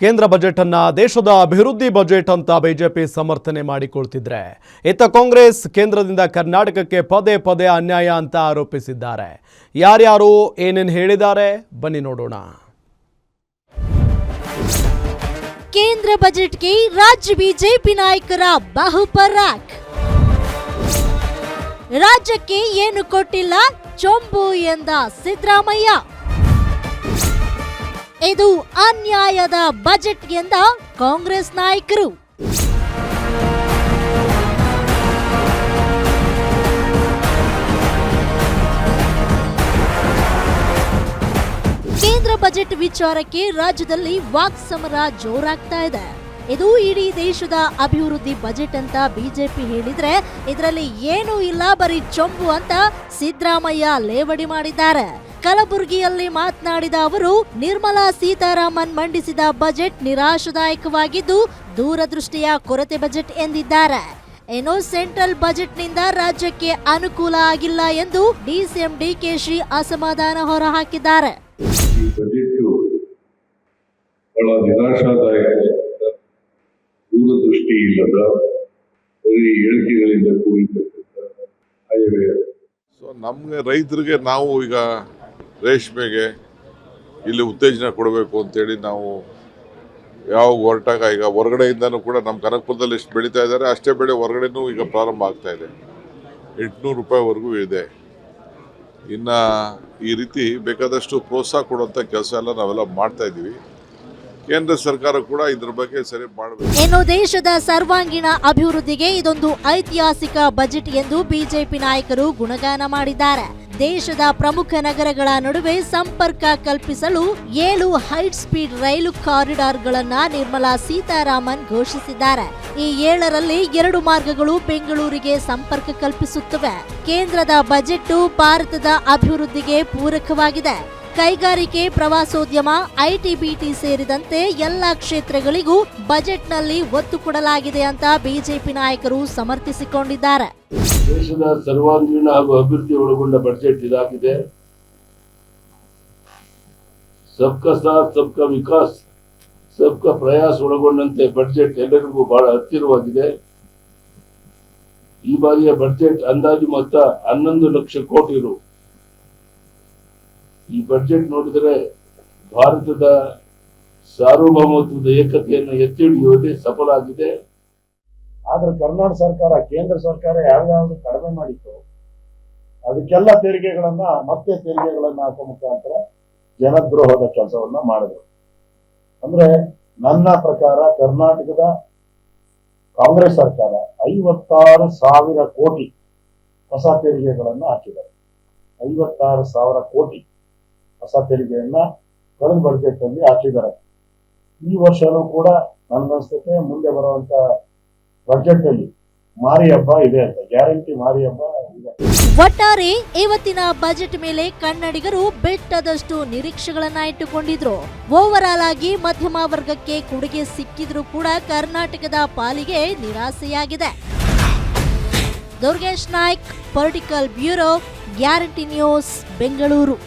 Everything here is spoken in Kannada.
ಕೇಂದ್ರ ಬಜೆಟ್ ಅನ್ನ ದೇಶದ ಅಭಿವೃದ್ಧಿ ಬಜೆಟ್ ಅಂತ ಬಿಜೆಪಿ ಸಮರ್ಥನೆ ಮಾಡಿಕೊಳ್ತಿದ್ರೆ ಇತ್ತ ಕಾಂಗ್ರೆಸ್ ಕೇಂದ್ರದಿಂದ ಕರ್ನಾಟಕಕ್ಕೆ ಪದೇ ಪದೇ ಅನ್ಯಾಯ ಅಂತ ಆರೋಪಿಸಿದ್ದಾರೆ. ಯಾರ್ಯಾರು ಏನೇನು ಹೇಳಿದ್ದಾರೆ ಬನ್ನಿ ನೋಡೋಣ. ಕೇಂದ್ರ ಬಜೆಟ್ಗೆ ರಾಜ್ಯ ಬಿಜೆಪಿ ನಾಯಕರ ಬಹುಪರಾಕ್. ರಾಜ್ಯಕ್ಕೆ ಏನು ಕೊಟ್ಟಿಲ್ಲ ಚೊಂಬು ಎಂದ ಸಿದ್ದರಾಮಯ್ಯ. ಇದು ಅನ್ಯಾಯದ ಬಜೆಟ್ ಎಂದ ಕಾಂಗ್ರೆಸ್ ನಾಯಕರು. ಕೇಂದ್ರ ಬಜೆಟ್ ವಿಚಾರಕ್ಕೆ ರಾಜ್ಯದಲ್ಲಿ ವಾಕ್ಸಮರ ಜೋರಾಗ್ತಾ ಇದೆ. ಇದು ಇಡೀ ದೇಶದ ಅಭಿವೃದ್ಧಿ ಬಜೆಟ್ ಅಂತ ಬಿಜೆಪಿ ಹೇಳಿದ್ರೆ ಇದರಲ್ಲಿ ಏನೂ ಇಲ್ಲ, ಬರೀ ಚೊಂಬು ಅಂತ ಸಿದ್ದರಾಮಯ್ಯ ಲೇವಡಿ ಮಾಡಿದ್ದಾರೆ. ಕಲಬುರಗಿಯಲ್ಲಿ ಮಾತನಾಡಿದ ಅವರು, ನಿರ್ಮಲಾ ಸೀತಾರಾಮನ್ ಮಂಡಿಸಿದ ಬಜೆಟ್ ನಿರಾಶಾದಾಯಕವಾಗಿದ್ದು ದೂರದೃಷ್ಟಿಯ ಕೊರತೆ ಬಜೆಟ್ ಎಂದಿದ್ದಾರೆ. ಏನೋ ಸೆಂಟ್ರಲ್ ಬಜೆಟ್ನಿಂದ ರಾಜ್ಯಕ್ಕೆ ಅನುಕೂಲ ಆಗಿಲ್ಲ ಎಂದು ಡಿಸಿಎಂ ಡಿಕೆಶಿ ಅಸಮಾಧಾನ ಹೊರಹಾಕಿದ್ದಾರೆ. ದೂರದೃಷ್ಟಿ ಇಲ್ಲದ ಹೇಳಿಕೆಗಳಿಂದ ಕೂಡಿರ್ತಕ್ಕಂಥ ನಮ್ಗೆ ರೈತರಿಗೆ ನಾವು ಈಗ ರೇಷ್ಮೆಗೆ ಇಲ್ಲಿ ಉತ್ತೇಜನ ಕೊಡಬೇಕು ಅಂತೇಳಿ ನಾವು ಯಾವಾಗ ಹೊರಟಾಗ ಈಗ ಹೊರಗಡೆಯಿಂದನೂ ಕೂಡ ನಮ್ಮ ಕನಕಪುರದಲ್ಲಿ ಎಷ್ಟು ಬೆಳೀತಾ ಇದ್ದಾರೆ ಅಷ್ಟೇ ಬೆಳೆ ಹೊರಗಡೆನೂ ಈಗ ಪ್ರಾರಂಭ ಆಗ್ತಾ ಇದೆ. 800 ರೂಪಾಯಿವರೆಗೂ ಇದೆ. ಇನ್ನು ಈ ರೀತಿ ಬೇಕಾದಷ್ಟು ಪ್ರೋತ್ಸಾಹ ಕೊಡುವಂಥ ಕೆಲಸ ಎಲ್ಲ ನಾವೆಲ್ಲ ಮಾಡ್ತಾ ಇದ್ದೀವಿ. ಕೇಂದ್ರ ಸರ್ಕಾರ ಕೂಡ ಇದರ ಬಗ್ಗೆ ಸರಿ ಮಾಡಬೇಕು. ಇನ್ನು ದೇಶದ ಸರ್ವಾಂಗೀಣ ಅಭಿವೃದ್ಧಿಗೆ ಇದೊಂದು ಐತಿಹಾಸಿಕ ಬಜೆಟ್ ಎಂದು ಬಿಜೆಪಿ ನಾಯಕರು ಗುಣಗಾನ ಮಾಡಿದ್ದಾರೆ. ದೇಶದ ಪ್ರಮುಖ ನಗರಗಳ ನಡುವೆ ಸಂಪರ್ಕ ಕಲ್ಪಿಸಲು 7 ಹೈ ಸ್ಪೀಡ್ ರೈಲು ಕಾರಿಡಾರ್ಗಳನ್ನ ನಿರ್ಮಲಾ ಸೀತಾರಾಮನ್ ಘೋಷಿಸಿದ್ದಾರೆ. ಈ 7ರಲ್ಲಿ 2 ಮಾರ್ಗಗಳು ಬೆಂಗಳೂರಿಗೆ ಸಂಪರ್ಕ ಕಲ್ಪಿಸುತ್ತವೆ. ಕೇಂದ್ರದ ಬಜೆಟ್ ಭಾರತದ ಅಭಿವೃದ್ಧಿಗೆ ಪೂರಕವಾಗಿದೆ. ಕೈಗಾರಿಕೆ, ಪ್ರವಾಸೋದ್ಯಮ, ಐಟಿ-ಬಿಟಿ ಸೇರಿದಂತೆ ಎಲ್ಲಾ ಕ್ಷೇತ್ರಗಳಿಗೂ ಬಜೆಟ್ನಲ್ಲಿ ಒತ್ತು ಕೊಡಲಾಗಿದೆ ಅಂತ ಬಿಜೆಪಿ ನಾಯಕರು ಸಮರ್ಥಿಸಿಕೊಂಡಿದ್ದಾರೆ. ದೇಶದ ಸರ್ವಾಂಗೀಣ ಹಾಗೂ ಅಭಿವೃದ್ಧಿ ಒಳಗೊಂಡ ಬಜೆಟ್ ಇದಾಗಿದೆ. ಸಬ್ಕಾ ಸಾಥ್ ಸಬ್ಕಾ ವಿಕಾಸ್ ಸಬ್ಕಾ ಪ್ರಯಾಸ್ ಒಳಗೊಂಡಂತೆ ಬಜೆಟ್ ಎಲ್ಲರಿಗೂ ಬಹಳ ಹತ್ತಿರವಾಗಿದೆ. ಈ ಬಾರಿಯ ಬಜೆಟ್ ಅಂದಾಜು ಮೊತ್ತ 11 ಲಕ್ಷ ಕೋಟಿ ರು. ಈ ಬಜೆಟ್ ನೋಡಿದರೆ ಭಾರತದ ಸಾರ್ವಭೌಮತ್ವದ ಏಕತೆಯನ್ನು ಎತ್ತಿ ಹಿಡಿಯುವಲ್ಲಿ ಸಫಲ ಆಗಿದೆ. ಆದ್ರೆ ಕರ್ನಾಟಕ ಸರ್ಕಾರ, ಕೇಂದ್ರ ಸರ್ಕಾರ ಯಾವ್ಯಾವ್ದು ಕಡಿಮೆ ಮಾಡಿತ್ತು ಅದಕ್ಕೆಲ್ಲ ತೆರಿಗೆಗಳನ್ನ ಹಾಕೋ ಮುಖಾಂತರ ಜನದ್ರೋಹದ ಕೆಲಸವನ್ನ ಮಾಡಿದ್ರು. ಅಂದ್ರೆ ನನ್ನ ಪ್ರಕಾರ ಕರ್ನಾಟಕದ ಕಾಂಗ್ರೆಸ್ ಸರ್ಕಾರ 56,000 ಕೋಟಿ ಹೊಸ ತೆರಿಗೆಗಳನ್ನ ಹಾಕಿದ್ದಾರೆ. 56,000 ಕೋಟಿ ಹೊಸ ತೆರಿಗೆಯನ್ನ ಕಳೆದ ಬಜೆಟ್ ಅಲ್ಲಿ ಹಾಕಿದ್ದಾರೆ. ಈ ವರ್ಷನೂ ಕೂಡ ನನ್ಗನ್ಸುತ್ತೆ ಮುಂದೆ ಬರುವಂತ ಬಜೆಟ್ ಅಲ್ಲಿ ಮಾರಿ ಹಬ್ಬ ಇದೆ ಅಂತ, ಗ್ಯಾರಂಟಿ ಮಾರಿ ಹಬ್ಬ ಇದೆ. ಒಟ್ಟಾರೆ ಇವತ್ತಿನ ಬಜೆಟ್ ಮೇಲೆ ಕನ್ನಡಿಗರು ಬೆಟ್ಟದಷ್ಟು ನಿರೀಕ್ಷೆಗಳನ್ನ ಇಟ್ಟುಕೊಂಡಿದ್ರು. ಓವರ್ ಆಲ್ ಆಗಿ ಮಧ್ಯಮ ವರ್ಗಕ್ಕೆ ಕೊಡುಗೆ ಸಿಕ್ಕಿದ್ರೂ ಕೂಡ ಕರ್ನಾಟಕದ ಪಾಲಿಗೆ ನಿರಾಸೆಯಾಗಿದೆ. Durgesh Naik, political bureau, guarantee news, Bengaluru.